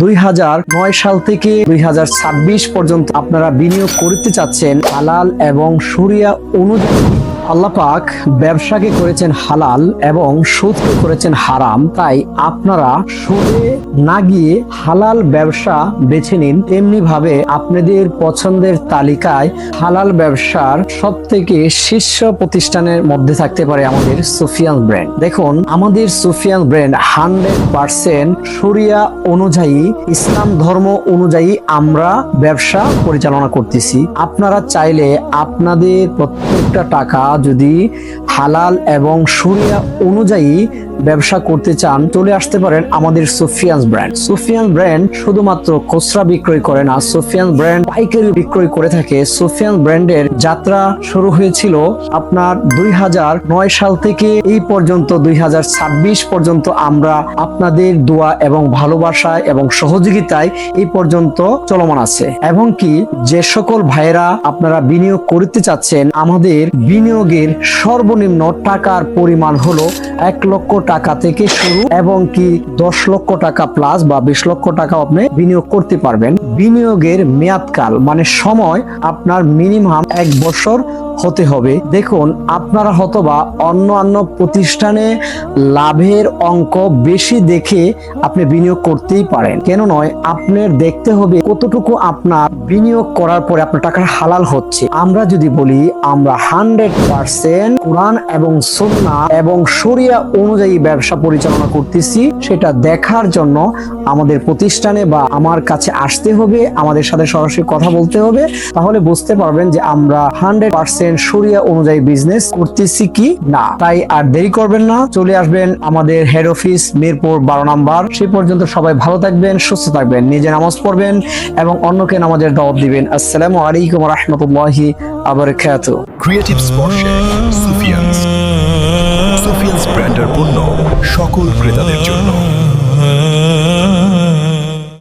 2009 সাল থেকে 2026 পর্যন্ত আপনারা বিনিয়োগ করতে চাচ্ছেন হালাল এবং শরিয়া অনুযায়ী। আল্লাহ পাক ব্যবসাকে করেছেন হালাল এবং সুদকে করেছেন হারাম। তাই আপনারা সুদে না গিয়ে হালাল ব্যবসা বেছে নিন। তেমনি ভাবে আপনাদের পছন্দের তালিকায় হালাল ব্যবসার সবথেকে শীর্ষ প্রতিষ্ঠানের মধ্যে থাকতে পারে আমাদের সুফিয়ান ব্র্যান্ড। দেখুন, আমাদের সুফিয়ান ব্র্যান্ড 100% শরিয়া অনুযায়ী, ইসলাম ধর্ম অনুযায়ী আমরা ব্যবসা পরিচালনা করতেছি। আপনারা চাইলে আপনাদের প্রত্যেকটা টাকা যদি হালাল এবং শরিয়া অনুযায়ী ব্যবসা করতে চান, চলে আসতে পারেন আমাদের সুফিয়ান ব্র্যান্ড। সুফিয়ান ব্র্যান্ড শুধুমাত্র খুচরা বিক্রয় করে না, সুফিয়ান ব্র্যান্ড পাইকারি বিক্রয় করে থাকে। সুফিয়ান ব্র্যান্ডের যাত্রা শুরু হয়েছিল আপনার 2009 সাল থেকে এই পর্যন্ত 2026 পর্যন্ত আমরা আপনাদের দোয়া এবং ভালোবাসায় এবং সহযোগিতায় এই পর্যন্ত চলমান আছে। এবং কি যে সকল ভাইয়েরা আপনারা বিনিয়োগ করতে চাচ্ছেন, আমাদের বিনিয়োগের সর্বনিম্ন টাকার পরিমাণ হলো 1 লক্ষ টাকা থেকে শুরু এবং কি 10 লক্ষ টাকা প্লাস বা 20 লক্ষ টাকা আপনি বিনিয়োগ করতে পারবেন। বিনিয়োগের মেয়াদকাল মানে সময় আপনার মিনিমাম 1 বছর হতে হবে। দেখুন, আপনারা হয়তোবা অন্য প্রতিষ্ঠানে লাভের অঙ্ক বেশি দেখে আপনি বিনিয়োগ করতেই পারেন, কেন নয়? আপনার দেখতে হবে কতটুকু আপনার বিনিয়োগ করার পরে আপনার টাকা হালাল হচ্ছে। আমরা যদি বলি আমরা 100% কোরআন এবং সুন্নাহ এবং শরিয়া অনুযায়ী ব্যবসা পরিচালনা করতেছি, সেটা দেখার জন্য আমাদের প্রতিষ্ঠানে বা আমার কাছে আসতে হবে, আমাদের সাথে সরাসরি কথা বলতে হবে। তাহলে বুঝতে পারবেন যে আমরা 100% শরিয়া অনুযায়ী বিজনেস করতেছি কি না। তাই আর দেরি করবেন না, চলে আসবেন আমাদের হেড অফিস মিরপুর 12 নম্বর। সে পর্যন্ত সবাই ভালো থাকবেন, সুস্থ থাকবেন, নিজে নামাজ পড়বেন এবং অন্যকে নামাজের দাওয়াত দিবেন। আসসালামু আলাইকুম ওয়া রাহমাতুল্লাহি ওয়া বারাকাতুহু। ক্রিয়েটিভ স্পর্শে সুফিয়ানস ব্র্যান্ডের পণ্য সকল ক্রেতাদের জন্য।